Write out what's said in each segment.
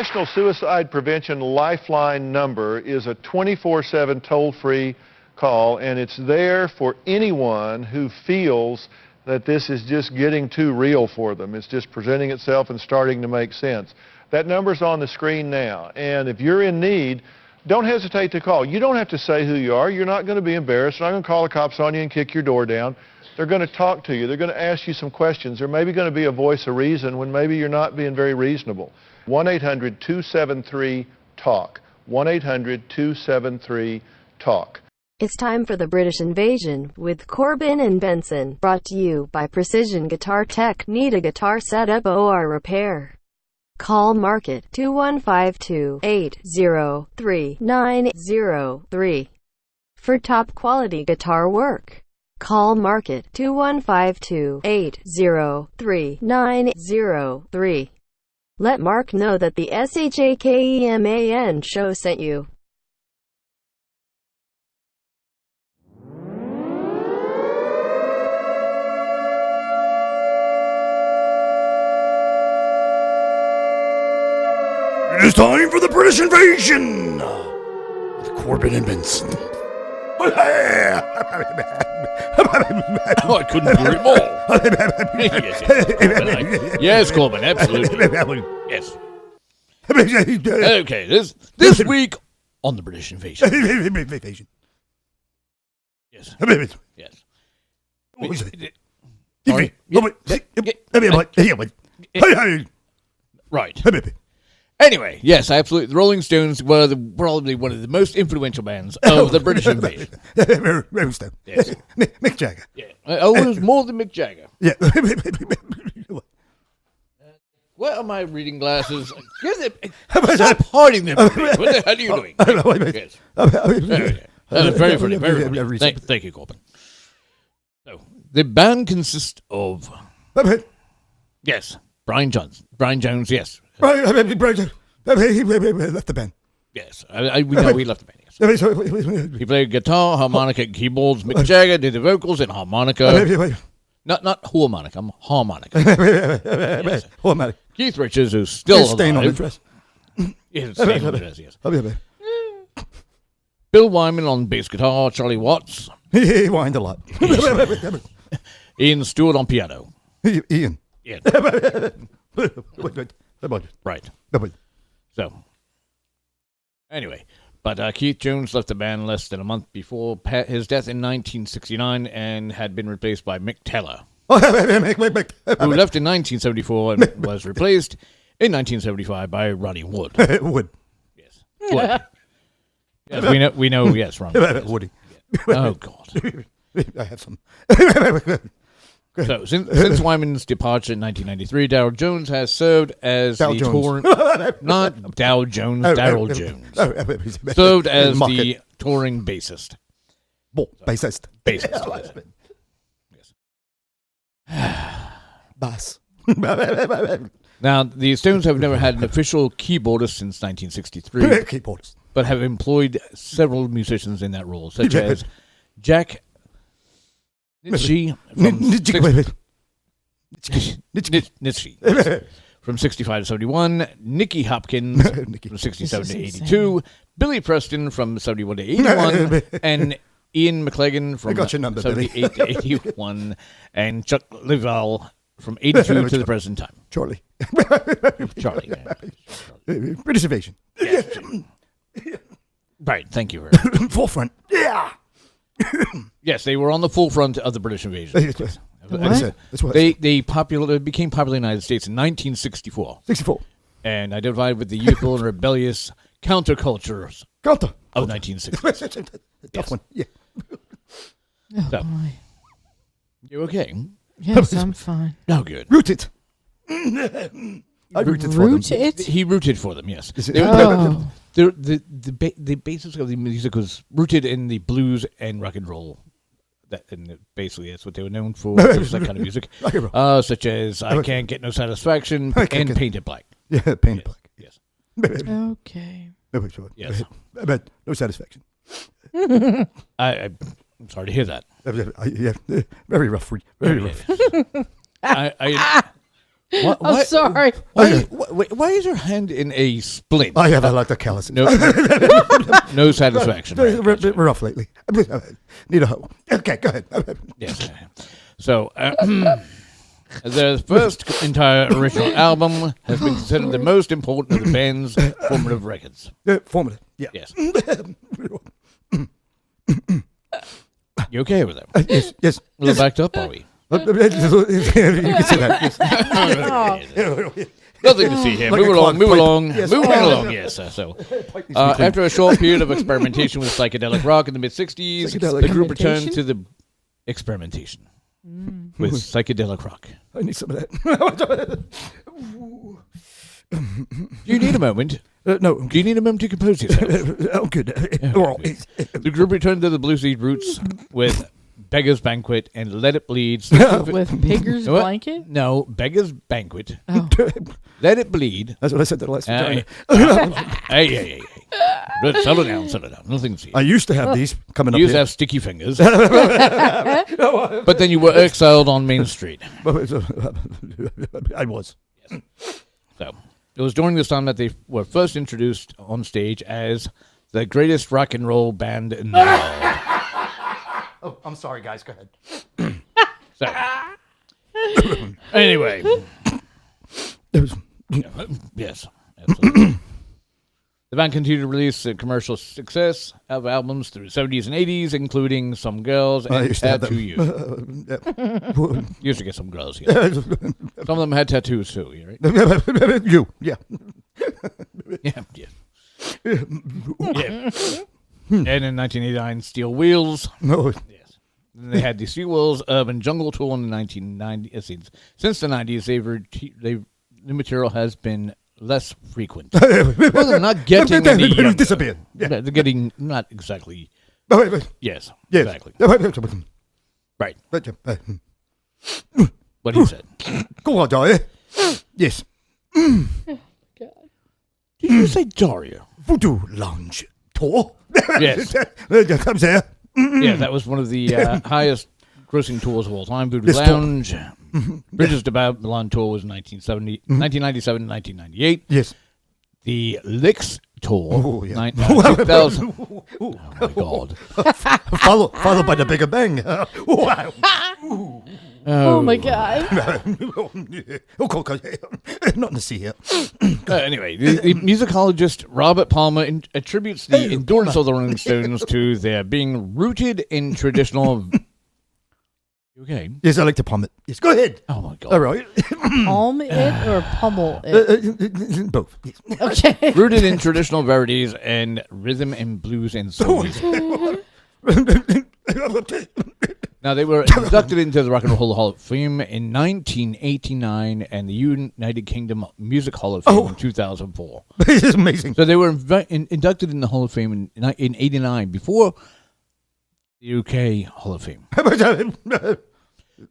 National Suicide Prevention Lifeline number is a 24/7 toll-free call, and it's there for anyone who feels that this is just getting too real for them. It's just presenting itself and starting to make sense. That number's on the screen now, and if you're in need, don't hesitate to call. You don't have to say who you are. You're not going to be embarrassed. They're not going to call the cops on you and kick your door down. They're going to talk to you. They're going to ask you some questions. There may be going to be a voice of reason when maybe you're not being very reasonable. 1-800-273-TALK. 1-800-273-TALK. It's time for the British Invasion with Corbin and Benson. Brought to you by Precision Guitar Tech. Need a guitar setup or repair? Call Market 215-280-3903 for top quality guitar work. Call Market 215-280-3903. Let Mark know that the SHAKEMAN show sent you. It is time for the British Invasion with Corbin and Benson. Oh, I couldn't hear it more. Yes, Corbin, absolutely. Yes. Okay, this week on the British Invasion. Yes. Yes. Sorry. Right. Anyway, yes, absolutely. The Rolling Stones were probably one of the most influential bands of the British Invasion. Rolling Stone. Yes. Mick Jagger. Yeah. Oh, it was more than Mick Jagger. Yeah. Where are my reading glasses? Stop hiding them. What the hell are you doing? Yes. That was very funny. Very funny. Thank you, Corbin. So, the band consists of... Yes. Brian Jones, yes. He left the band. Yes, we know he left the band. Yes. He played guitar, harmonica, and keyboards. Mick Jagger did the vocals and harmonica. Not harmonica, harmonica. Yes. Harmonica. Keith Richards, who's still stain on the alive. dress. Yes, stain on the dress, yes. Bill Wyman on bass guitar, Charlie Watts. He whined a lot. Ian Stewart on piano. Ian. Yeah. Right. Right. So, anyway, but Keith Jones left the band less than a month before his death in 1969 and had been replaced by Mick Taylor, who left in 1974 and was replaced in 1975 by Ronnie Wood. Wood. Yes. Wood. Yes, we know, yes, Ronnie. Yes. Woody. Oh, God. I have some. So, since Wyman's departure in 1993, Darryl Jones has served as Dow the Jones. touring... Not Dow Jones, Darryl Jones. Served as the touring bassist. Bassist. Bassist. Yes. Bass. Now, the Stones have never had an official keyboardist since 1963, Keyboardist. but have employed several musicians in that role, such as Jack... Nitsche from 65 to 71, Nicky Hopkins from 67 to 82, Billy Preston from 71 to 81, and Ian McLagan from 78 to 81, and Chuck Leavell from 82 to the present time. Charlie. Charlie. Yeah. British Invasion. Yes. Right, thank you very much. Forefront. Yeah. Yes, they were on the forefront of the British Invasion. They became popular in the United States in 1964. 64. And identified with the youthful and rebellious countercultures of 1960. Tough one. Yeah. So, you okay? Yes, I'm fine. Oh, good. Rooted. I rooted for them. He rooted for them, yes. The basis of the music was rooted in the blues and rock and roll. Basically, that's what they were known for. It was that kind of music. Such as I Can't Get No Satisfaction and Painted Black. Yeah, Painted Black. Yes. Okay. Yes. But no satisfaction. I'm sorry to hear that. Yeah, very rough. Very rough. I'm sorry. Why is your hand in a splint? I have a lot of calluses. No, no satisfaction. Bit rough lately. Need a hoe. Okay, go ahead. Yes. So, their first entire original album has been considered the most important of the band's formative records. Formative. Yeah. Yes. You okay with that? Yes. A little backed up, are we? You can say that. Yes. Nothing to see here. Like Move a along. clock pipe. Yes. Moving along. Yes. So, after a short period of experimentation with psychedelic rock in the mid '60s, the group returned to the experimentation with psychedelic rock. I need some of that. Do you need a moment? No. Do you need a moment to compose yourself? Oh, good. The group returned to the bluesy roots with Beggar's Banquet and Let It Bleed. With Pigger's What? Blanket? No, Beggar's Banquet. Oh. Let It Bleed. That's what I said the last time. Hey. Good, settle down. Nothing to see. I used to have these coming up You used to here. have sticky fingers. But then you were exiled on Main Street. I was. So it was during this time that they were first introduced on stage as the greatest rock and roll band in the world. Oh, I'm sorry, guys. Go ahead. So, anyway. Yes, absolutely. The band continued to release commercial success of albums through the 70s and 80s, including Some Girls and Tattoo You. Used to get some girls, yeah. Some of them had tattoos too, right? You, yeah. Yeah. And in 1989, Steel Wheels. No. Yes. Then they had the Steel Wheels Urban Jungle Tour in the 1990s. Since the 90s, the material has been less frequent. Well, they're not getting any younger. Disappeared. Yeah. They're getting not exactly. Yes. Yes. Exactly. Right. What he said. Go on, Daria. Yes. Did you say Daria? Voodoo Lounge Tour. Yes. Comes there. Yeah, that was one of the highest grossing tours of all time. Voodoo Lounge. Bridges to Babylon tour was 1997 and 1998. Yes. The Licks tour, Oh, yeah. 2000. Oh, my God. Followed by the Bigger Bang. Wow. Oh my God. Nothing to see here. Anyway, the musicologist Robert Palmer attributes the endurance of the Rolling Stones to their being rooted in traditional. Okay. Yes, I like to palm it. Yes, go ahead. Oh my God. All right. Palm it or pummel it? Both. Yes. Okay. Rooted in traditional verities and rhythm and blues and soul music. Now, they were inducted into the Rock and Roll Hall of Fame in 1989 and the United Kingdom Music Hall of Fame in 2004. This is amazing. So they were inducted in the Hall of Fame in 89 before the UK Hall of Fame.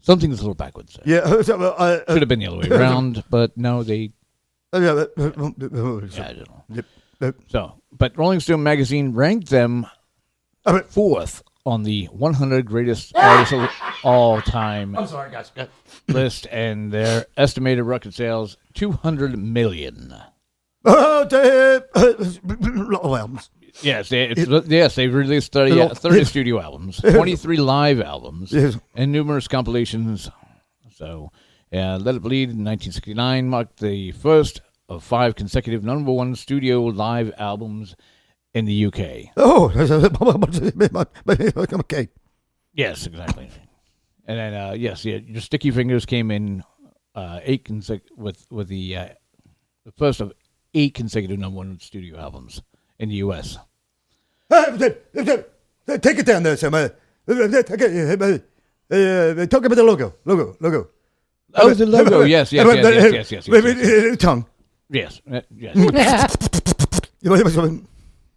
Something's a little backwards there. Yeah. Should have been the other way around, but no, they... Yeah, I don't know. Yep. So, but Rolling Stone magazine ranked them fourth on the 100 greatest artists of all time I'm sorry, guys. list, and their estimated record sales 200 million. Lot of albums. Yes, they've released 30 studio albums, 23 live albums, Yes. and numerous compilations. So, Let It Bleed in 1969 marked the first of 5 consecutive #1 studio live albums in the UK. Oh, okay. Yes, exactly. And then, your Sticky Fingers came in with the first of 8 consecutive #1 studio albums in the US. Take it down there, Sam. Talk about the logo. Oh, the logo. Yes. Tongue. Yes.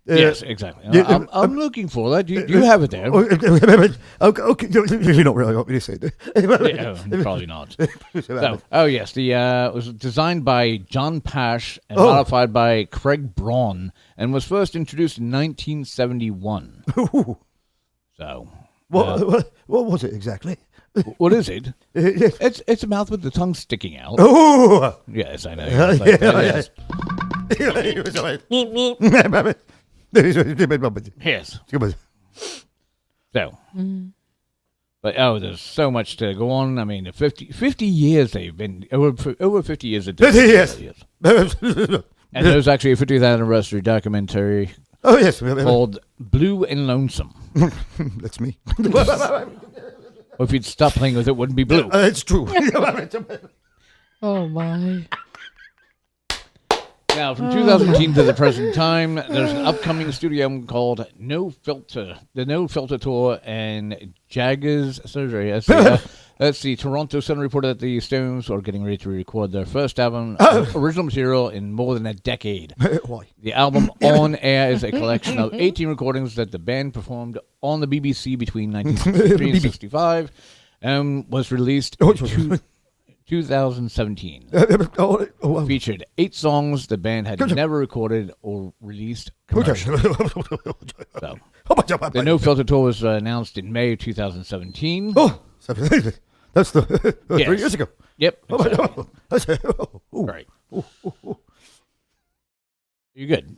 Yes, exactly. I'm looking for that. You have it there. Okay, you don't really want me to say that. Probably not. Yes. It was designed by John Pash and modified by Craig Braun, and was first introduced in 1971. So, what was it exactly? What is it? It's a mouth with the tongue sticking out. Oh! Yes, I know. Yes. Yes. So, but there's so much to go on. I mean, 50 years they've been over 50 years. 50 years. And there's actually a 50th anniversary documentary. Oh yes, called Blue and Lonesome. That's me. Well, if you'd stop playing with it, wouldn't be blue. It's true. Oh my. Now, from 2018 to the present time, there's an upcoming studio album called No Filter, the No Filter Tour, and Jagger's Surgery. That's the Toronto Sun reported that the Stones are getting ready to record their first album, original material, in more than a decade. Why? The album On Air is a collection of 18 recordings that the band performed on the BBC between 1963 and 65, and was released in 2017. Featured 8 songs the band had never recorded or released commercially. So, the No Filter Tour was announced in May of 2017. Oh, that's 3 years ago. Yep. Exactly. Right. You good?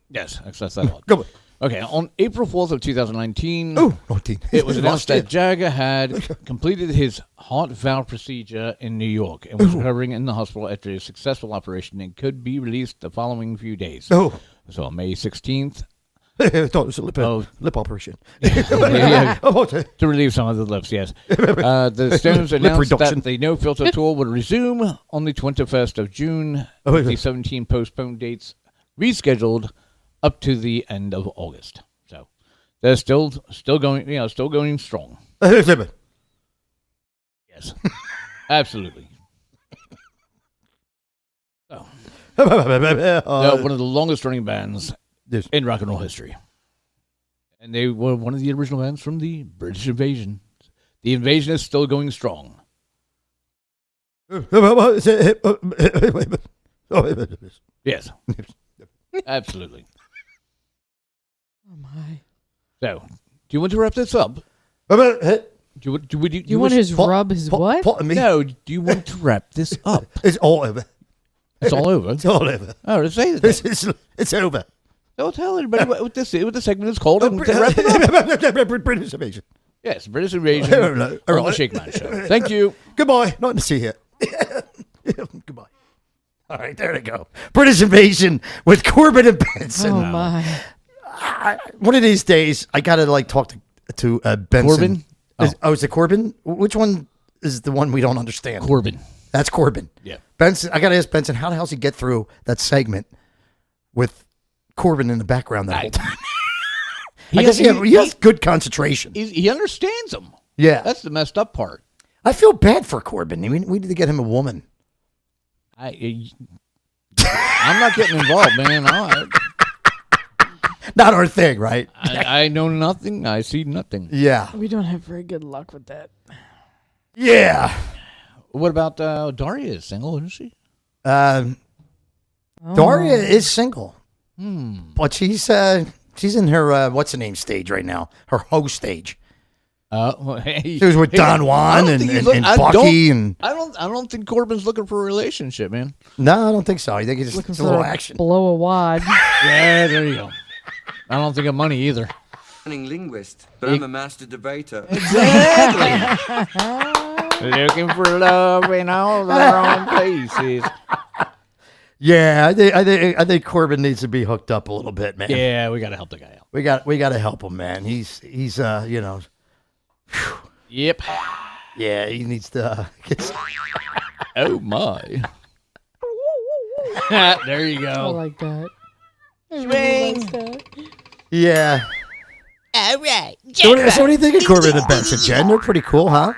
Yes, that's that one. Go on. Okay, on April 4th of 2019, 19. it was announced that Jagger had completed his heart valve procedure in New York and was recovering in the hospital after a successful operation and could be released the following few days. So on May 16th, I thought it was a lip operation. To relieve some of the lips, yes. The Stones announced that the No Filter Tour would resume on the 21st of June, with the 17 postponed dates rescheduled up to the end of August. So they're still going, still going strong. Yes, absolutely. So, they're one of the longest running bands in rock and roll history. And they were one of the original bands from the British Invasion. The Invasion is still going strong. Yes. Absolutely. Oh my. So, do you want to wrap this up? Do you want his rub his what? No, do you want to wrap this up? It's all over. It's all over? It's all over. Oh, say that. It's over. Don't tell everybody what the segment is called and wrap it up. British Invasion. Yes, British Invasion on the Shakeman Show. Thank you. Goodbye. Not to see you. Goodbye. All right, there we go. British Invasion with Corbin and Benson. Oh my! One of these days, I gotta talk to Benson. Corbin? Is it Corbin? Which one is the one we don't understand? Corbin. That's Corbin. Yeah. Benson. I gotta ask Benson, how the hell does he get through that segment with Corbin in the background that whole time? I guess he has good concentration. He understands them. Yeah. That's the messed up part. I feel bad for Corbin. We need to get him a woman. I'm not getting involved, man. Not our thing, right? I know nothing. I see nothing. Yeah. We don't have very good luck with that. Yeah. What about Daria? Is single, isn't she? Daria is single, but she's in her what's the name stage right now? Her host stage. She was with Don Juan and Bucky and. I don't think Corbin's looking for a relationship, man. No, I don't think so. I think he's looking just a little action. Blow a wad. Yeah, there you go. I don't think of money either. Linguist, but I'm a master debater. Exactly. Looking for love in all the wrong places. Yeah, I think Corbin needs to be hooked up a little bit, man. Yeah, we got to help the guy out. We got to help him, man. He's you know. Whew. Yep. Yeah, he needs to get. Oh my. There you I go. like that. Swing. Yeah. All right. So what do you think of Corbin and Benson, Jen? They're pretty cool, huh?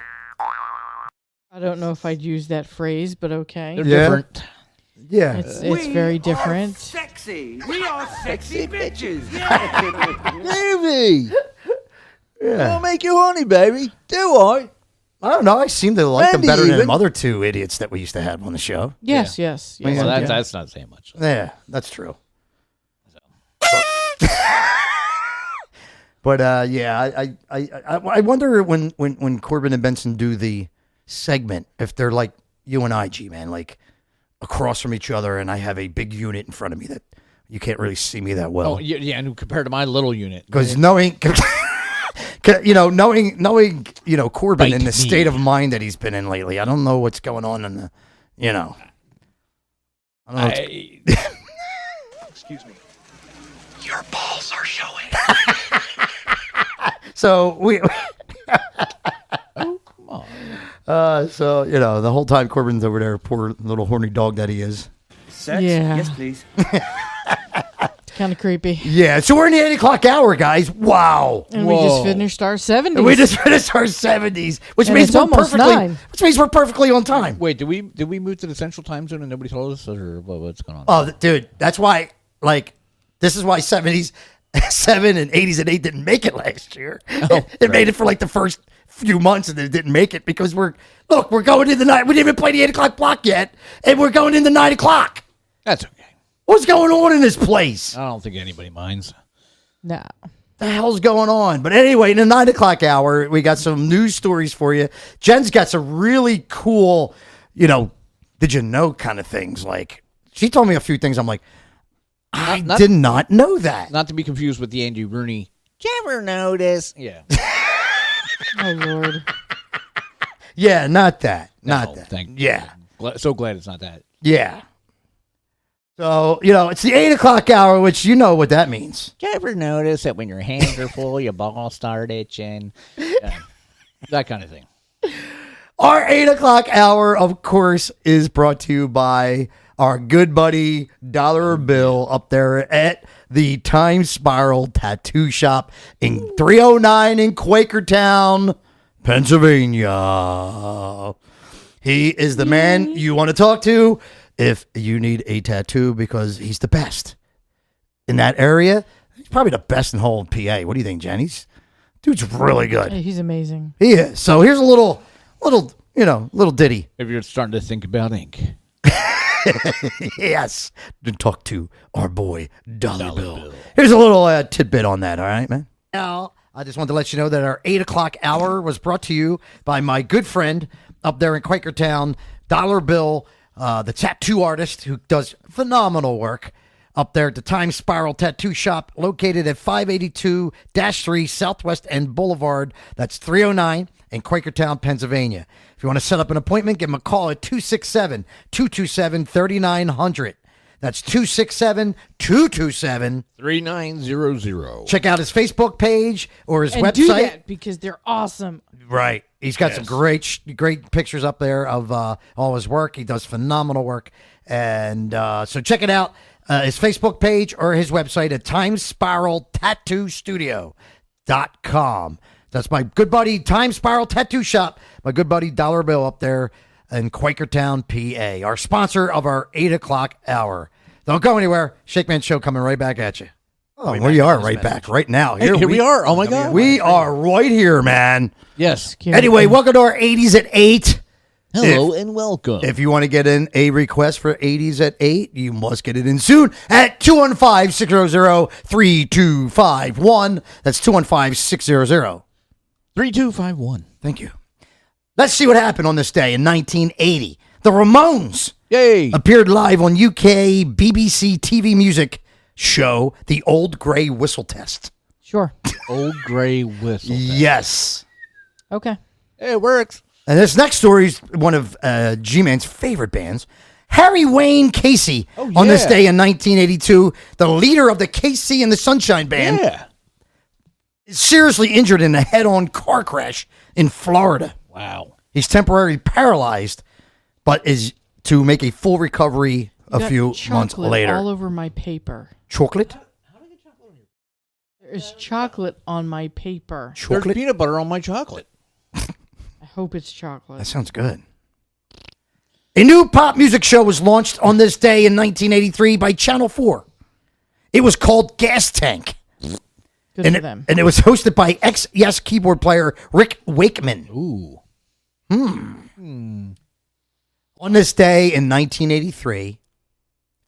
I don't know if I'd use that phrase, but okay. They're Yeah. different. Yeah. It's very different. Sexy. We are sexy bitches. Baby. Yeah. I'll make you honey, baby. Do I? I don't know. I seem to like them Randy better than even. the other two idiots that we used to have on the show. Yes, yes. Well, yes. Well, that's not saying much. Yeah, that's true. But I wonder when Corbin and Benson do the segment, if they're like you and I, G-Man, like across from each other, and I have a big unit in front of me that you can't really see me that well. Oh, yeah, and compared to my little unit. Because knowing Corbin in the state of mind that he's been in lately, I don't know what's going on in the, I don't know. Excuse me. Your balls are showing. So we. Oh, come on. So the whole time Corbin's over there, poor little horny dog that he is. Sex? Yeah. Yes, please. Kind of creepy. Yeah, so we're in the 8 o'clock hour, guys. Wow. And we just finished our 70s. We just finished our 70s, which And means it's we're almost perfectly, 9. which means we're perfectly on time. Wait, did we move to the Central Time Zone and nobody told us, or what's going on? Oh, dude, that's why. This is why 70s, 7 and 80s and 8 didn't make it last year. It made it for like the first few months, and then it didn't make it because we're going in the night. We didn't even play the 8 o'clock block yet, and we're going into 9 o'clock. That's okay. What's going on in this place? I don't think anybody minds. No. The hell's going on? But anyway, in the 9 o'clock hour, we got some news stories for you. Jen's got some really cool, did you know kind of things. Like, she told me a few things. I'm like, I did not know that. Not to be confused with the Andy Rooney. Did you ever notice? Yeah. Oh, Lord. Yeah, not that. Not No, that. Yeah. So glad it's not that. Yeah. So, it's the 8 o'clock hour, which you know what that means. Did you ever notice that when your hands are full, your balls start itching? That kind of thing. Our 8 o'clock hour, of course, is brought to you by our good buddy Dollar Bill up there at the Time Spiral Tattoo Shop in 309 in Quakertown, Pennsylvania. He is the man you want to talk to if you need a tattoo, because he's the best in that area. He's probably the best in the whole PA. What do you think, Jen? Dude's really good. Hey, he's amazing. He is. So here's a little ditty. If you're starting to think about ink. Yes. To talk to our boy, Dollar Bill. Here's a little tidbit on that, all right, man? Now, I just wanted to let you know that our 8 o'clock hour was brought to you by my good friend up there in Quakertown, Dollar Bill, the tattoo artist who does phenomenal work up there at the Time Spiral Tattoo Shop, located at 582-3 Southwest End Boulevard. That's 309 in Quakertown, Pennsylvania. If you want to set up an appointment, give him a call at 267-227-3900. That's 267-227-3900. Check out his Facebook page or his website. Do that because they're awesome. Right. He's got some great pictures up there of all his work. He does phenomenal work. And so check it out, his Facebook page or his website at timespiraltattoostudio.com. That's my good buddy, Time Spiral Tattoo Shop, my good buddy Dollar Bill up there in Quakertown, PA, our sponsor of our 8 o'clock hour. Don't go anywhere. Shakeman Show coming right back at you. Oh, we are right back right now. Here we are. Oh, my God. We are right here, man. Yes. Anyway, welcome to our 80s at 8. Hello and welcome. If you want to get in a request for 80s at 8, you must get it in soon at 215-600-3251. That's 215-600-3251. Thank you. Let's see what happened on this day in 1980. The Ramones appeared live on UK BBC TV music show, The Old Grey Whistle Test. Sure. Old Grey Whistle Test. Yes. Okay. It works. And this next story is one of G-Man's favorite bands, Harry Wayne Casey. On this day in 1982, the leader of the Casey and the Sunshine Band is seriously injured in a head-on car crash in Florida. Wow. He's temporarily paralyzed, but is to make a full recovery a few months later. All over my paper. Chocolate? There is chocolate on my paper. There's peanut butter on my chocolate. I hope it's chocolate. That sounds good. A new pop music show was launched on this day in 1983 by Channel 4. It was called Gas Tank. Good for them. And it was hosted by ex-Yes keyboard player Rick Wakeman. Ooh. On this day in 1983,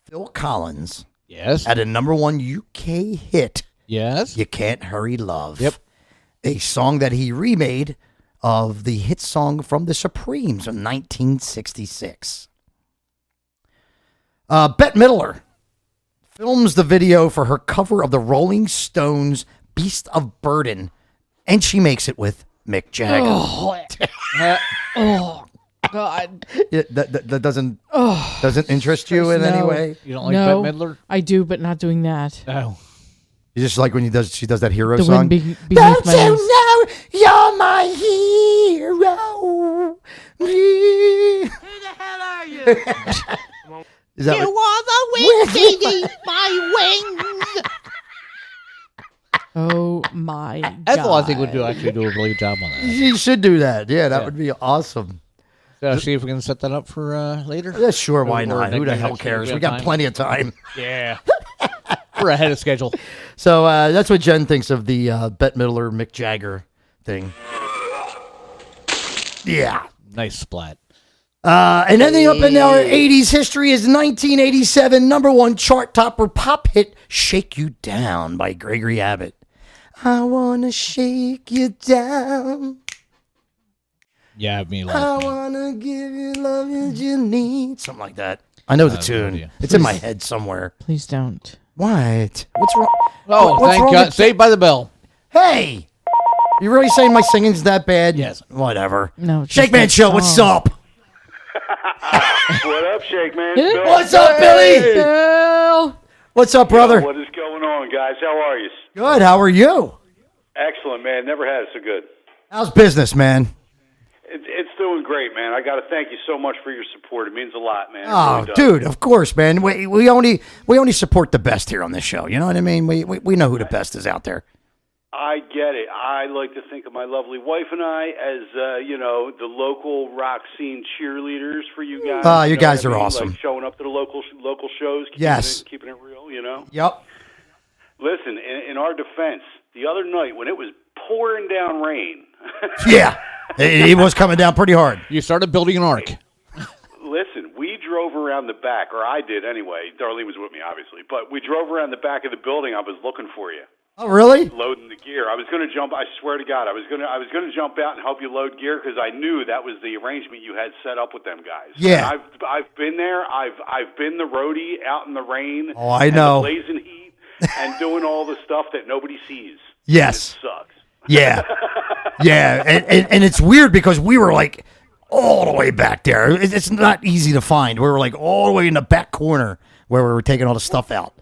Phil Collins had a #1 UK hit Yes. You Can't Hurry Love. Yep. A song that he remade of the hit song from the Supremes in 1966. Bette Midler films the video for her cover of the Rolling Stones' Beast of Burden, and she makes it with Mick Jagger. Oh, God. That doesn't interest you in any way? You don't like Bette Midler? I do, but not doing that. Oh. You just like when she does that hero The song? wind beneath Don't my you wings. know you're my hero? Who the hell are you? Is that You what- are the wind beneath my wings. Oh, my God. Ethel, I think, would actually do a really good job on that. She should do that. Yeah, that would be awesome. See if we can set that up for later. Yeah, sure, why Or not? Who the next hell week, cares? we We have got time. plenty of time. Yeah. We're ahead of schedule. So that's what Jen thinks of the Bette Midler, Mick Jagger thing. Yeah. Nice splat. And ending up in our 80s history is 1987 #1 chart topper pop hit Shake You Down by Gregory Abbott. I want to shake you down. Yeah, me I love. want to give you love that you need. Something like that. I know the tune. idea. It's in my head somewhere. Please don't. What? What's wrong? Oh, What's thank wrong God. with- Saved by the Bell. Hey! You really saying my singing's that bad? Yes. Whatever. No. it's just Shakeman that Show, what's song. up? What up, Shakeman? What's up, Billy? Bill. What's up, brother? What is going on, guys? How are you? Good. How are you? Excellent, man. Never had it so good. How's business, man? It's doing great, man. I got to thank you so much for your support. It means a lot, man. It Oh, really does. dude, of course, man. We only support the best here on this show. You know what I mean? We know who the best is out there. I get it. I like to think of my lovely wife and I as, the local rock scene cheerleaders for you guys. Ah, you know guys what I are mean? awesome. Like showing up to the local shows. Yes. Keeping it real, you know? Yep. Listen, in our defense, the other night when it was pouring down rain. Yeah. He was coming down pretty hard. You started building an ark. Listen, we drove around the back, or I did anyway. Darlene was with me, obviously. But we drove around the back of the building. I was looking for you. Oh, really? Loading the gear. I was going to jump. I swear to God, I was going to jump out and help you load gear because I knew that was the arrangement you had set up with them guys. Yeah. And I've been there. I've been the roadie out in the rain. Oh, I and know. the blazing heat and doing all the stuff that nobody sees. Yes. It sucks. Yeah. Yeah. And it's weird because we were like all the way back there. It's not easy to find. We were like all the way in the back corner where we were taking all the stuff out.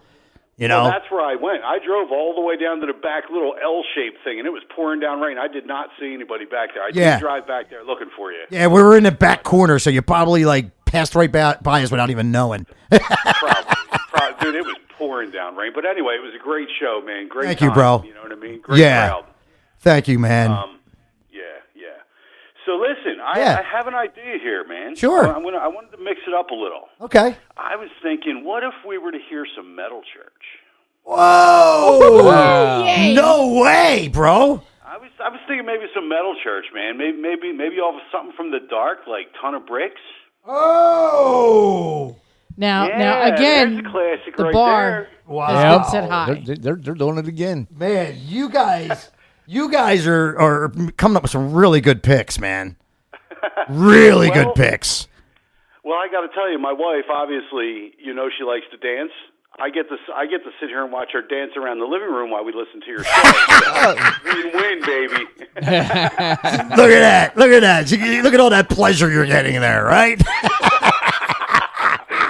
You know? Well, that's where I went. I drove all the way down to the back little L-shaped thing, and it was pouring down rain. I did not see anybody back there. I Yeah. did drive back there looking for you. Yeah, we were in the back corner, so you probably like passed right by us without even knowing. Probably. Dude, it was pouring down rain. But anyway, it was a great show, man. Great Thank time, you, bro. You know what I mean? Great Yeah. crowd. Thank you, man. Yeah. So listen, Yeah. I have an idea here, man. Sure. I wanted to mix it up a little. Okay. I was thinking, what if we were to hear some Metal Church? Whoa! No way, bro. I was thinking maybe some Metal Church, man. Maybe all of something from the dark, like Ton of Bricks. Oh! Now Yeah, again, there's a classic the right bar there. Wow. has been set high. They're doing it again. Man, you guys are coming up with some really good picks, man. Really Well- good picks. Well, I got to tell you, my wife obviously, she likes to dance. I get to sit here and watch her dance around the living room while we listen to your show. Win-win, baby. Look at that. Look at that. Look at all that pleasure you're getting there, right?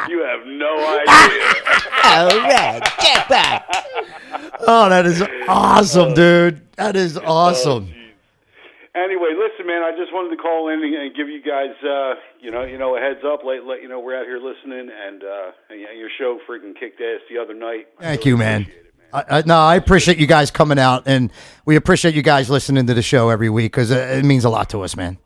You have no idea. All right, get back. Oh, that is awesome, dude. That is awesome. Anyway, listen, man. I just wanted to call in and give you guys, a heads up. Let you know we're out here listening, and your show freaking kicked ass the other night. Thank you, man. I appreciate you guys coming out, and we appreciate you guys listening to the show every week because it means a lot to us, man.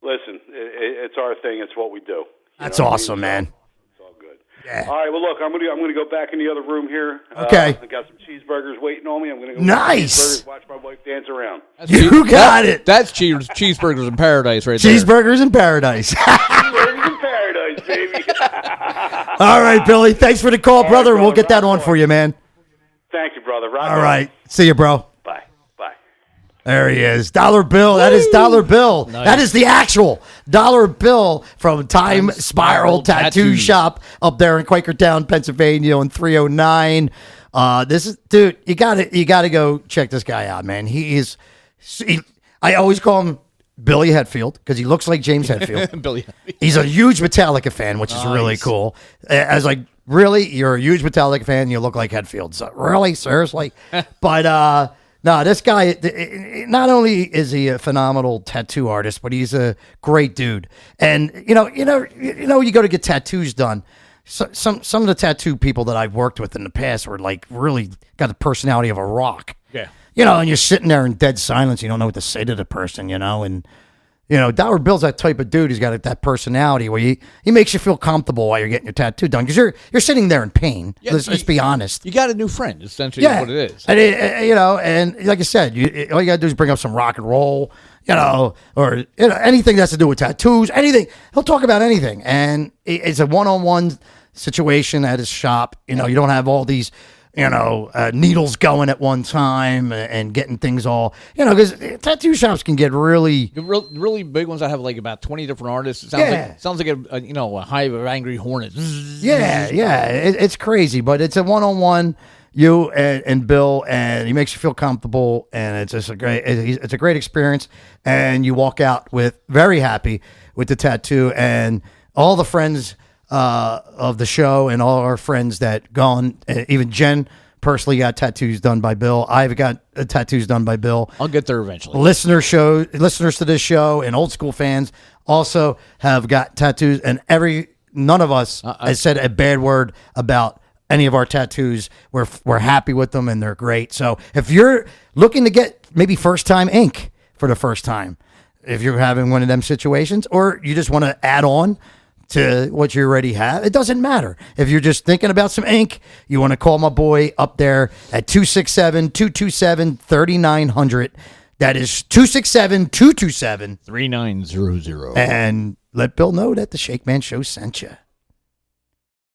Listen, it's our thing. It's what we do. That's awesome, man. It's all good. Yeah. All right. Well, look, I'm gonna go back in the other room here. Okay. I got some cheeseburgers waiting on me. I'm gonna go Nice. Get some cheeseburgers, watch my wife dance around. You got it. That's cheeseburgers in paradise right there. Cheeseburgers in paradise. Cheeseburgers in paradise, baby. All right, Billy. Thanks for the call, brother. brother. We'll get that Rock on on. for you, man. Thank you, brother. brother. Rock All on. right. See you, bro. Bye. Bye. There he is. Dollar Bill. That is Dollar Bill. Nice. That is the actual Dollar Bill from Time Spiral Tattoo Shop up there in Quakertown, Pennsylvania on 309. This is, dude, you gotta go check this guy out, man. I always call him Billy Hetfield because he looks like James Hetfield. Billy. He's a huge Metallica fan, which is really cool. I was like, really? You're a huge Metallica fan? You look like Hetfield. So, really? Seriously? But, no, this guy, not only is he a phenomenal tattoo artist, but he's a great dude. And, you go to get tattoos done. So, some of the tattoo people that I've worked with in the past were like really got the personality of a rock. Yeah. And you're sitting there in dead silence. You don't know what to say to the person, and, Dollar Bill's that type of dude. He's got that personality where he makes you feel comfortable while you're getting your tattoo done because you're sitting there in pain. Yeah, let's be honest. You got a new friend, essentially, is what it is. And, and like I said, all you got to do is bring up some rock and roll, or anything that's to do with tattoos, anything. He'll talk about anything. And it's a one-on-one situation at his shop. You don't have all these needles going at one time and getting things all, because tattoo shops can get really big ones. I have like about 20 different artists. It sounds like a hive of angry hornets. Yeah. It's crazy, but it's a one-on-one, you and Bill, and he makes you feel comfortable, and it's just it's a great experience, and you walk out with very happy with the tattoo, and all the friends of the show and all our friends that gone, even Jen personally got tattoos done by Bill. I've got tattoos done by Bill. I'll get there eventually. Listeners to this show and old school fans also have got tattoos, and none of us has said a bad word about any of our tattoos. We're happy with them, and they're great. So if you're looking to get maybe first time ink for the first time, if you're having one of them situations, or you just want to add on to what you already have, it doesn't matter. If you're just thinking about some ink, you want to call my boy up there at 267-227-3900. That is 267-227-3900. And let Bill know that the Shakeman Show sent you.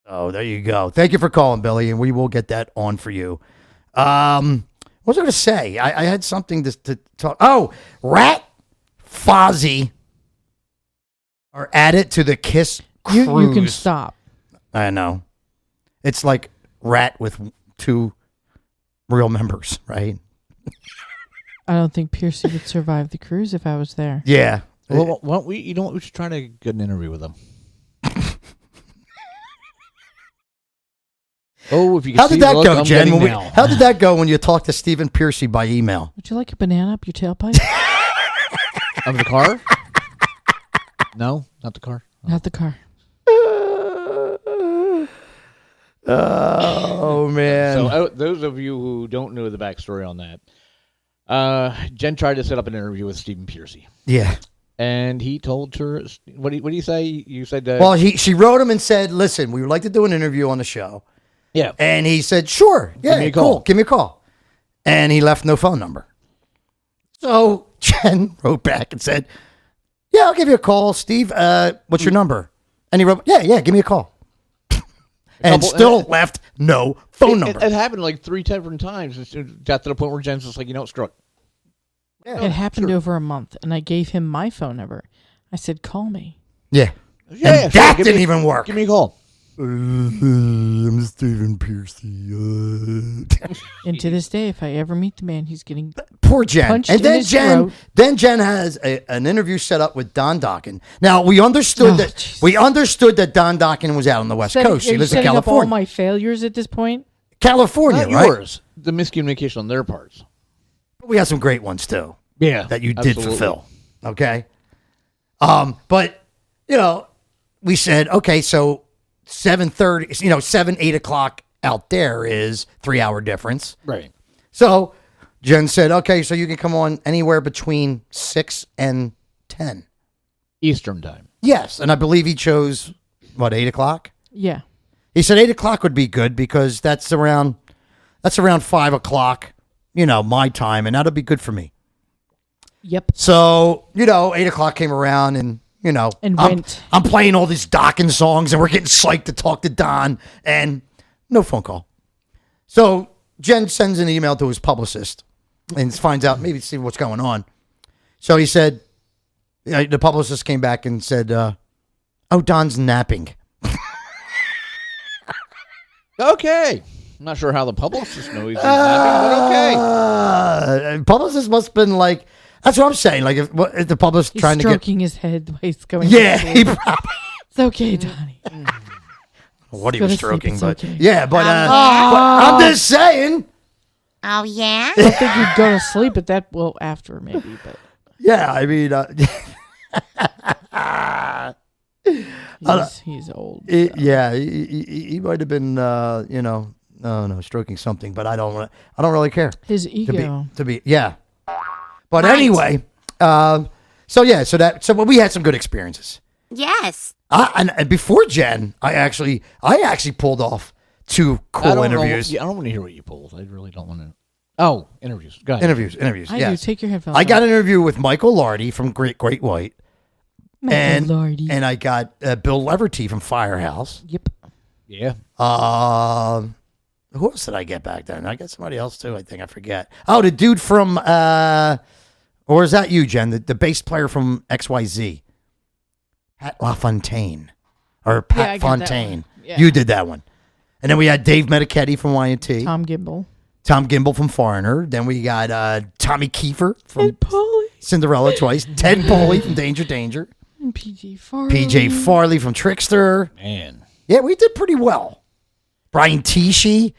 Oh, there you go. Thank you for calling, Billy, and we will get that on for you. What was I going to say? I had something to talk. Oh, Rat, Fozzy are added to the Kiss cruise. You can stop. I know. It's like Rat with 2 real members, right? I don't think Piercy would survive the cruise if I was there. Yeah. Well, why don't we should try to get an interview with them. If you can How did that go, I'm Jen? how did that go when you talked to Stephen Piercy by email? Would you like a banana up your tailpipe? Of the car? No, not the car. Not the car. Oh, man. So those of you who don't know the backstory on that, Jen tried to set up an interview with Stephen Piercy. Yeah. And he told her, what do you say? You said that. Well, she wrote him and said, listen, we would like to do an interview on the show. Yeah. And he said, sure. Yeah, Give me a call. Cool. Give me a call. And he left no phone number. So Jen wrote back and said, yeah, I'll give you a call, Steve. What's your number? And he wrote, yeah, give me a call. And still left no phone number. It happened like 3 different times. It got to the point where Jen's just like, screw it. Yeah, it happened over a month, and I gave him my phone number. I said, call me. Yeah. Yeah, that didn't even work. Give me a call. I'm Stephen Piercy. And to this day, if I ever meet the man, he's getting poor Jen. punched And in then his Jen, throat. then Jen has an interview set up with Don Dokken. Now we understood that Don Dokken was out on the West Coast. He lives in setting up all California. my failures at this point. California, Not right? yours. The miscommunication on their parts. We have some great ones too. Yeah, that you did absolutely. fulfill. Okay. But we said, okay, so 7:30, 7, 8 o'clock out there is 3-hour difference. Right. So Jen said, okay, so you can come on anywhere between 6 and 10. Eastern time. Yes. And I believe he chose, 8 o'clock? Yeah. He said 8 o'clock would be good because that's around 5 o'clock, my time, and that'll be good for me. Yep. So, 8 o'clock came around and, went. I'm playing all these Dokken songs and we're getting psyched to talk to Don and no phone call. So Jen sends an email to his publicist and finds out, maybe see what's going on. So he said, the publicist came back and said, Don's napping. Okay. I'm not sure how the publicist knows he's napping, but okay. Publicist must have been like, that's what I'm saying. Like, if the publicist He's trying to get... stroking his head while he's going Yeah, to he sleep. probably... It's okay, Donnie. What he Go was to sleep, stroking, it's but... okay. Yeah, but I'm just saying... Oh, yeah? I don't think you'd go to sleep at that. Well, after maybe, but Yeah, I mean... he's old. Yeah, he might have been, stroking something, but I don't really care. His ego. To be, yeah. But anyway, so we had some good experiences. Yes. And before Jen, I actually pulled off 2 cool interviews. I don't want to hear what you pulled. I really don't want to. Oh, interviews. Go ahead. Interviews. I Yes. do. Take your headphones I got off. an interview with Michael Lardy from Great White. Michael Lardy. And I got Bill Leverty from Firehouse. Yep. Yeah. Who else did I get back then? I got somebody else too. I think I forget. Oh, the dude from or is that you, Jen? The bass player from XYZ, Pat LaFontaine or Pat I got that Fontaine. one. Yeah. You did that one. And then we had Dave Medichetti from Y&T. Tom Gimbel. Tom Gimbel from Foreigner. Then we got Tommy Kiefer from Ted Poley. Cinderella twice. Ted Poley from Danger. And PJ Farley. PJ Farley from Trickster. Man. Yeah, we did pretty well. Brian Tichy.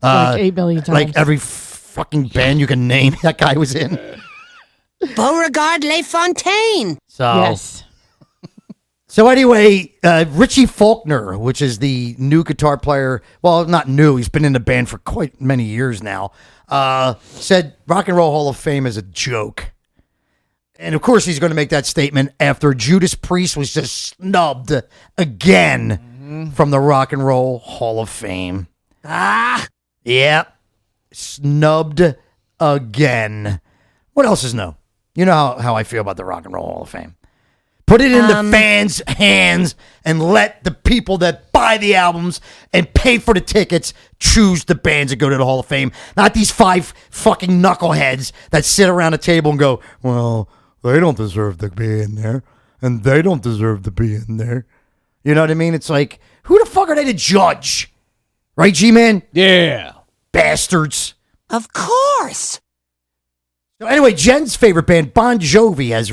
Like 8 million times. Like every fucking band you can name, that guy was in. Beauregard Le Fontaine. So, Yes. So anyway, Richie Faulkner, which is the new guitar player, well, not new, he's been in the band for quite many years now, said Rock and Roll Hall of Fame is a joke. And of course he's going to make that statement after Judas Priest was just snubbed again from the Rock and Roll Hall of Fame. Yep. Snubbed again. What else is new? You know how I feel about the Rock and Roll Hall of Fame. Put it in the fans' hands and let the people that buy the albums and pay for the tickets choose the bands that go to the Hall of Fame. Not these 5 fucking knuckleheads that sit around a table and go, well, they don't deserve to be in there, and they don't deserve to be in there. You know what I mean? It's like, who the fuck are they to judge? Right, G-Man? Yeah. Bastards. Of course. So anyway, Jen's favorite band, Bon Jovi, has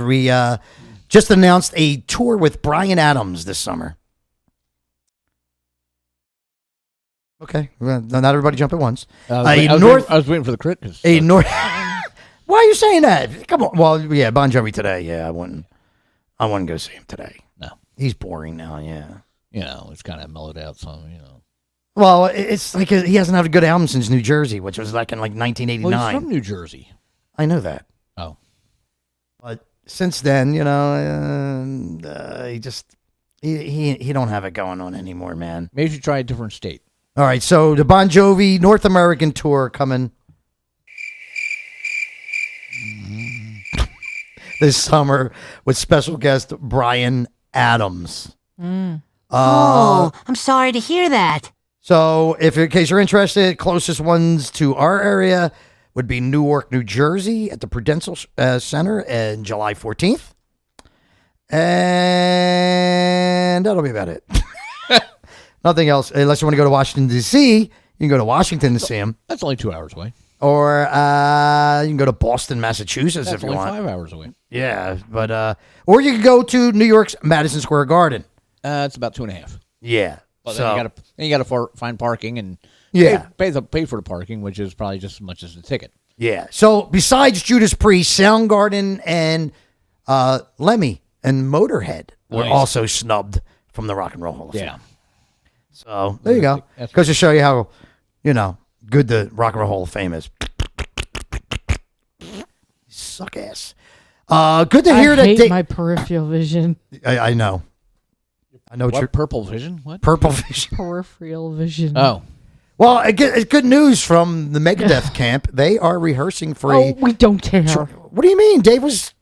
just announced a tour with Bryan Adams this summer. Okay, well, not everybody jump at once. I was waiting for the crit. Why are you saying that? Come on. Well, yeah, Bon Jovi today. Yeah, I wouldn't go see him today. No, he's boring now. Yeah, it's kind of mellowed out some. Well, it's like he hasn't had a good album since New Jersey, which was like in 1989. Well, he's from New Jersey. I know that. Oh, but since then, he don't have it going on anymore, man. Maybe you should try a different state. All right, so the Bon Jovi North American tour coming this summer with special guest Bryan Adams. I'm sorry to hear that. So, in case you're interested, closest ones to our area would be Newark, New Jersey at the Prudential Center on July 14th. And that'll be about it. Nothing else. Unless you want to go to Washington, D.C., you can go to Washington to see him. That's only 2 hours away. Or you can go to Boston, Massachusetts if you want. That's only 5 hours away. Yeah, but or you can go to New York's Madison Square Garden. It's about 2.5. Yeah. Well, so then you got to find parking and pay for the parking, which is probably just as much as the ticket. Yeah. So besides Judas Priest, Soundgarden, and Lemmy and Motorhead were also snubbed from the Rock and Roll Hall of Fame. Yeah. So there you go. Goes to show you how good the Rock and Roll Hall of Fame is. Suck ass. Good to hear I that. hate my peripheral vision. I know. I know what purple vision? What purple vision? Peripheral vision. Oh, well, it's good news from the Megadeth camp. They are rehearsing for a. We don't care. What do you mean? Dave was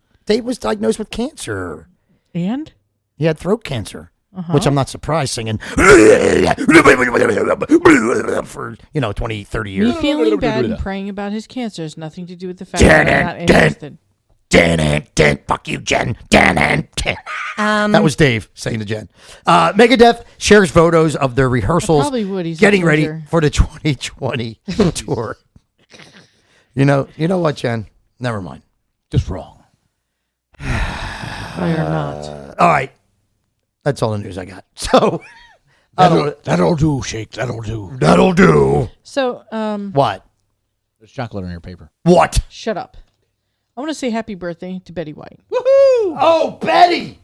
diagnosed with cancer. And he had throat cancer. which I'm not surprised singing for 20, 30 years. Me feeling bad and praying about his cancer has nothing to do with the fact that I'm not interested. Fuck you, Jen. That was Dave saying to Jen. Megadeth shares photos of their rehearsals probably would. He's getting ready for the 2020 tour. You know what, Jen? Never mind. Just wrong. Why or not? All right. That's all the news I got. So that'll do, Shake. That'll do. That'll do. So, What? There's chocolate on your paper. What? shut up. I want to say happy birthday to Betty White. Woohoo! Oh, Betty!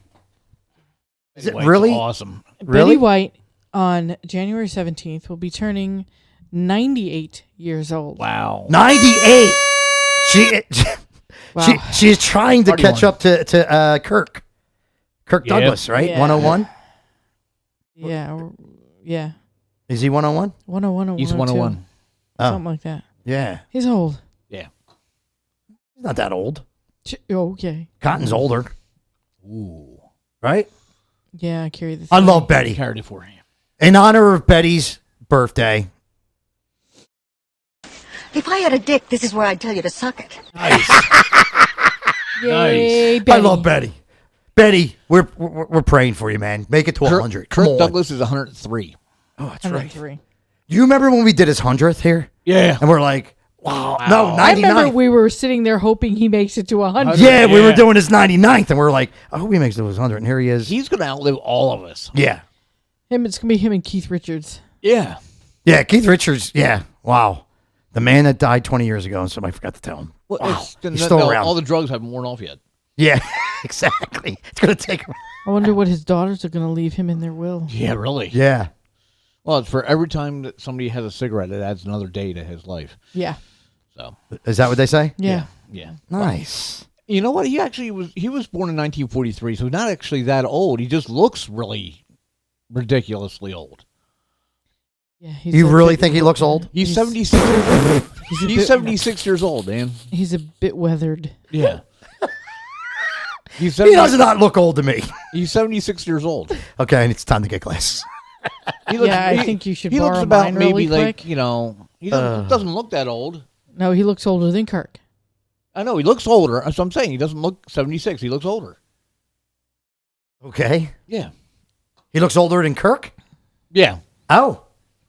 Is it really awesome? Really? Betty White on January 17th will be turning 98 years old. Wow. 98. Wow. She is trying to catch up to Kirk Douglas, right? Yeah. 101. Yeah. Is he 101? 101 or He's 101. Something like that. Yeah. He's old. Yeah. He's not that old. Okay. Cotton's older. Ooh. Right? Yeah, I carry the I love Betty. Carried it for him. In honor of Betty's birthday. If I had a dick, this is where I'd tell you to suck it. Nice. Yay, Nice. Betty. I love Betty. Betty, we're praying for you, man. Make it to 100. Come Kirk on. Douglas is 103. Oh, that's right. 103. Do you remember when we did his 100th here? Yeah. And we're like, wow. No, 99. I remember we were sitting there hoping he makes it to 100. Yeah, we were doing his 99th, and we are like, I hope he makes it to his 100, and here he is. He's going to outlive all of us. Yeah. It's going to be him and Keith Richards. Yeah. Yeah, Keith Richards, yeah. Wow. The man that died 20 years ago, and somebody forgot to tell him. Well, Wow. He's still around. All the drugs haven't worn off yet. Yeah, exactly. It's going to take him. I wonder what his daughters are going to leave him in their will. Yeah, really. Yeah. Well, it's for every time that somebody has a cigarette, it adds another day to his life. Yeah. So. Is that what they say? Yeah. Yeah. Nice. You know what? He was born in 1943, so not actually that old. He just looks really ridiculously old. Yeah. You really think he looks old? He's 76 years old. He's 76 years old, man. He's a bit weathered. Yeah. He does not look old to me. He's 76 years old. Okay, and it's time to get glasses. I think you should He borrow looks about mine maybe really like, quick. he doesn't look that old. No, he looks older than Kirk. I know, he looks older. That's what I'm saying. He doesn't look 76. He looks older. Okay. Yeah. He looks older than Kirk? Yeah. Oh.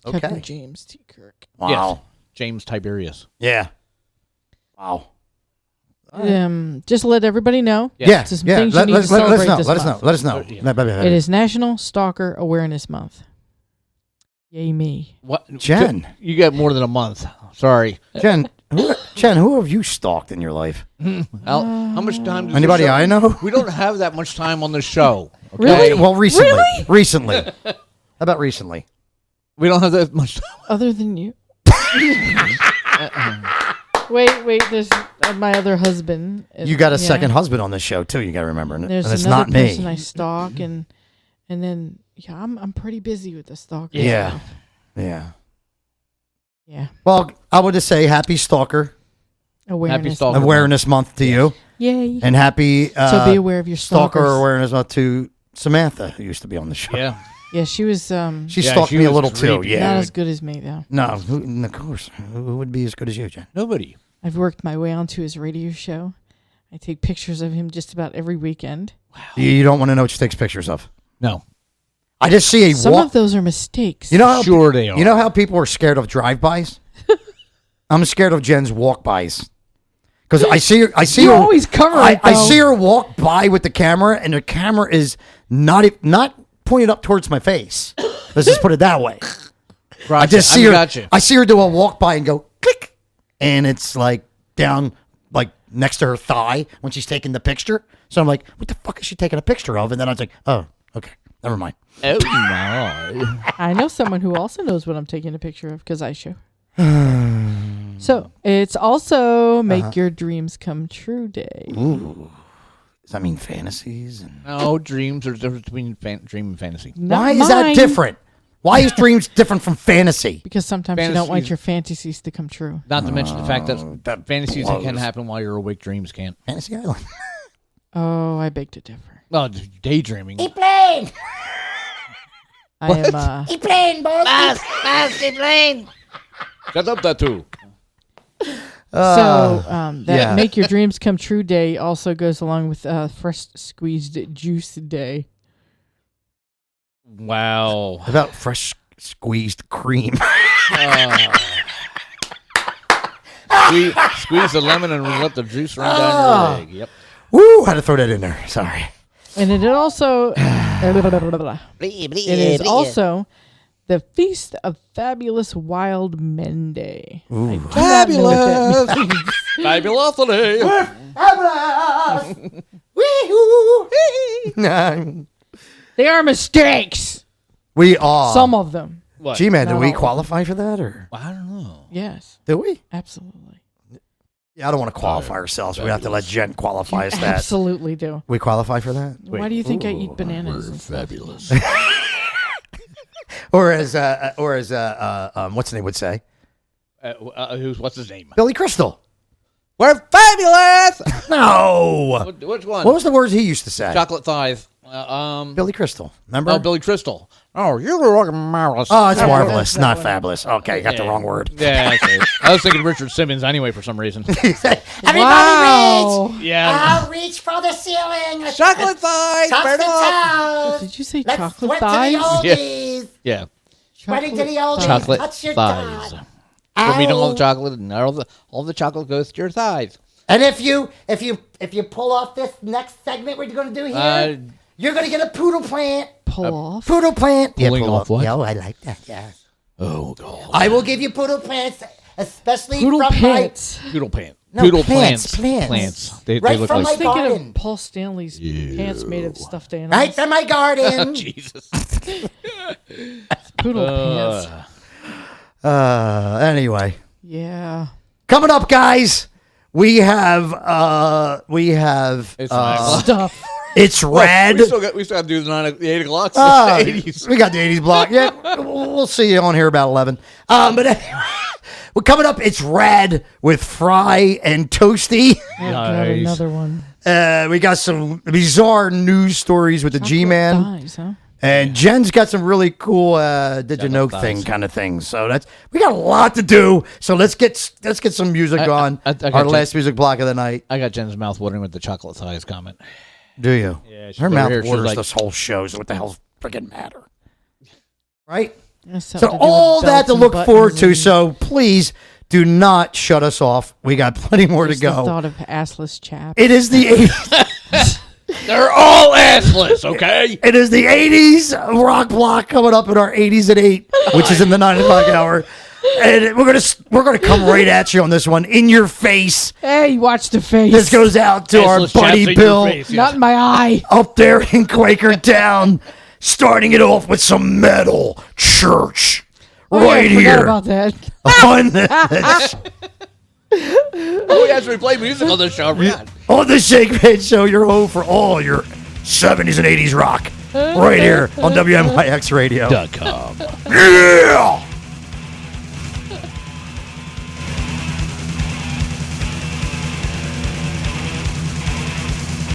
Okay. Captain James T. Kirk. Wow. Yes. James Tiberius. Yeah. Wow. Just to let everybody know. Yeah. Some things you need to celebrate this month. Let us know. It is National Stalker Awareness Month. Yay me. What? Jen. You get more than a month. Sorry. Jen, who have you stalked in your life? How much time does Anybody the show? I know? We don't have that much time on the show. Okay? Really? Well, recently. Really? Recently. How about recently? We don't have that much time. Other than you. Wait. There's my other husband. You got a second husband on this show, too. You got to remember. And There's it's another not me. person I stalk, and then I'm pretty busy with the stalker. Yeah. stuff. Yeah. Yeah. Well, I would just say happy Stalker Awareness. Stalker Awareness Month to you. Yay. And happy so be aware of your Stalker stalkers. Awareness Month to Samantha, who used to be on the show. Yeah. Yeah, she was She stalked me a little too. not Yeah. as good as me though. No, of course. Who would be as good as you, Jen? Nobody. I've worked my way onto his radio show. I take pictures of him just about every weekend. You don't want to know what she takes pictures of. No. I just see a Some walk. of those are mistakes. You know how Sure they are. You know how people are scared of drive-bys? I'm scared of Jen's walk-bys. Because I see her. You always cover it, I though. see her walk by with the camera, and the camera is not pointed up towards my face. Let's just put it that way. Gotcha. I just see her. Gotcha. I see her do a walk by and go click, and it's like down, like next to her thigh when she's taking the picture. So I'm like, what the fuck is she taking a picture of? And then I was like, oh, okay, never mind. Oh, no. I know someone who also knows what I'm taking a picture of because I show. So it's also Make Your Dreams Come True Day. Ooh. Does that mean fantasies? No, dreams are the difference between dream and fantasy. Why is that different? Why is dreams different from fantasy? Because sometimes you don't want your fantasies to come true. Not to mention the fact that fantasies blows. can happen while you're awake, dreams can't. Fantasy Island. Oh, I beg to differ. No, daydreaming. He played. I am. He playing, boss. He playing. Shut up, that too. That Make Your Dreams Come True Day also goes along with Fresh Squeezed Juice Day. Wow. How about fresh squeezed cream? Squeeze the lemon and let the juice run down your leg. Yep. Woo! Had to throw that in there. Sorry. And it also it is also the Feast of Fabulous Wild Men Day. Fabulous. Fabulosity. They are mistakes. We are. Some of them. G-Man, did Not we all. qualify for that? Or I don't know. Yes. did we? Absolutely. Yeah, I don't want to qualify ourselves. We have to let Jen qualify us that. Absolutely do. We qualify for that? Why do you think I eat bananas? And stuff? Fabulous. Or as what's the name would say? What's his name? Billy Crystal. We're fabulous. No. Which one? What was the words he used to say? Chocolate thighs. Billy Crystal. Remember? Oh, Billy Crystal. Oh, you were marvelous. Oh, it's marvelous, not fabulous. Okay, got the wrong word. Yeah, okay. I was thinking Richard Simmons anyway for some reason. Everybody reach! Yeah. I'll reach for the ceiling. Chocolate thighs. Touch burn the them up. toes. Did you say Let's chocolate sweat thighs? to the oldies. Yeah. Sweating to the oldies. Chocolate Touch your thighs. thighs. From eating all the chocolate, and all the chocolate goes to your thighs. And if you pull off this next segment we're going to do here, you're going to get a poodle plant. Pull off. Poodle plant. Pulling off what? Yeah, I like that. Yeah. Oh God. I will give you poodle plants, especially Poodle from pants. Poodle pant. No, Poodle plants. They Right look from like my Thinking garden. of Paul Stanley's pants made of stuffed right animals. from my garden. Jesus. Poodle pants. Anyway, Yeah. coming up, guys, we have It's 9 o'clock. Stuff. it's rad. We still got to do the 8 o'clock. Ah, 80s. we got the 80s block. Yeah, we'll see you on here about 11. But well, coming up, it's rad with Fry and Toasty. Oh, God, Nice. another one. We got some bizarre news stories with the G-Man. Thighs, huh? And Jen's got some really cool did you know thing kind of things. So we got a lot to do. So let's get some music on. I got Our Jen- last music block of the night. I got Jen's mouth watering with the chocolate thighs comment. Do you? Yeah, she's Her over mouth here, she's waters like- this whole show. So what the hell's freaking matter? Right? That's something So to do with all that belts to and look forward buttons to. and So please do not shut us off. We got plenty more to just the go. thought of assless chaps. It is the 80s. They're all assless, okay? It is the 80s rock block coming up in our 80s at 8, which is in the 9 o'clock hour. And we're gonna come right at you on this one, in your face. Hey, watch the face. This goes out to our Assless buddy chaps in your Bill face, yes. Not in my eye. up there in Quakertown, starting it off with some metal church Oh, yeah, I right forgot here about that. on this. Oh, we actually play music on this show. On the Shakeman Show, your home for all your 70s and 80s rock. Right here on WMYX Radio. .com. Yeah!